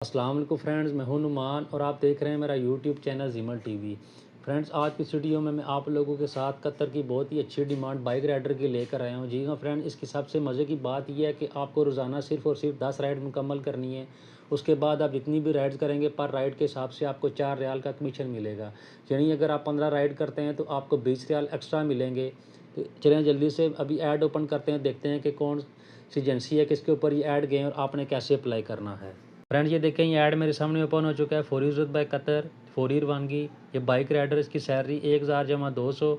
अस्सलाम वालेकुम फ्रेंड्स, मैं हूं नुमान और आप देख रहे हैं मेरा यूट्यूब चैनल ज़ीमल टीवी। फ्रेंड्स, आज की इस वीडियो में मैं आप लोगों के साथ कतर की बहुत ही अच्छी डिमांड बाइक राइडर की लेकर आया हूं। जी हाँ फ्रेंड्स, इसकी सबसे मज़े की बात यह है कि आपको रोज़ाना सिर्फ़ और सिर्फ 10 राइड मुकम्मल करनी है। उसके बाद आप जितनी भी राइड्स करेंगे पर राइड के हिसाब से आपको 4 रियाल का कमीशन मिलेगा। यानी अगर आप 15 राइड करते हैं तो आपको 20 रियाल एक्स्ट्रा मिलेंगे। तो चलें जल्दी से अभी ऐड ओपन करते हैं, देखते हैं कि कौन सी एजेंसी है, किसके ऊपर ये ऐड गए और आपने कैसे अप्लाई करना है। फ्रेंड्स, ये देखें, ये ऐड मेरे सामने ओपन हो चुका है। For use by Qatar, for year वानगी, ये बाइक राइडर, इसकी सैलरी 1000 जमा 200।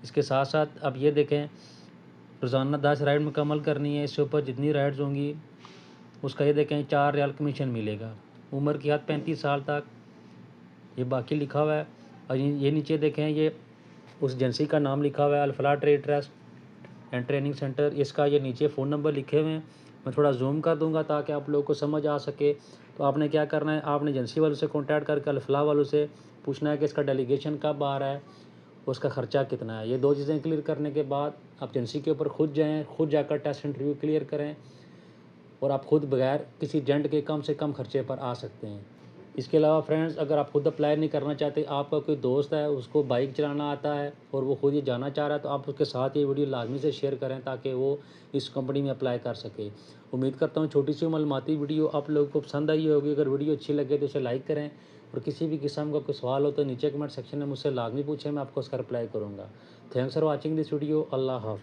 इसके साथ साथ अब ये देखें, रोज़ाना 10 राइड मुकम्मल करनी है। इससे ऊपर जितनी राइड्स होंगी उसका ये देखें 4 रियाल कमीशन मिलेगा। उम्र की हद 35 साल तक, ये बाकी लिखा हुआ है। और ये नीचे देखें, ये उस एजेंसी का नाम लिखा हुआ है, Al Falah trade trust and training centre. इसका ये नीचे फ़ोन नंबर लिखे हुए हैं। मैं थोड़ा जूम कर दूंगा ताकि आप लोगों को समझ आ सके। तो आपने क्या करना है, आपने एजेंसी वालों से कांटेक्ट करके अल-फलाह वालों से पूछना है कि इसका डेलीगेशन कब आ रहा है, उसका ख़र्चा कितना है। ये दो चीज़ें क्लियर करने के बाद आप एजेंसी के ऊपर खुद जाएँ, खुद जाकर टेस्ट इंटरव्यू क्लियर करें और आप खुद बगैर किसी एजेंट के कम से कम खर्चे पर आ सकते हैं। इसके अलावा फ्रेंड्स, अगर आप खुद अप्लाई नहीं करना चाहते, आपका कोई दोस्त है उसको बाइक चलाना आता है और वो खुद ये जाना चाह रहा है, तो आप उसके साथ ये वीडियो लाजमी से शेयर करें ताकि वो इस कंपनी में अप्लाई कर सके। उम्मीद करता हूँ छोटी सी मालूमाती वीडियो आप लोगों को पसंद आई होगी। अगर वीडियो अच्छी लगे तो इसे लाइक करें और किसी भी किस्म का कोई सवाल हो तो नीचे कमेंट सेक्शन में मुझसे लाजमी पूछें, मैं आपको उसका रिप्लाई करूँगा। Thanks for watching this video. अल्लाह हाफिज़।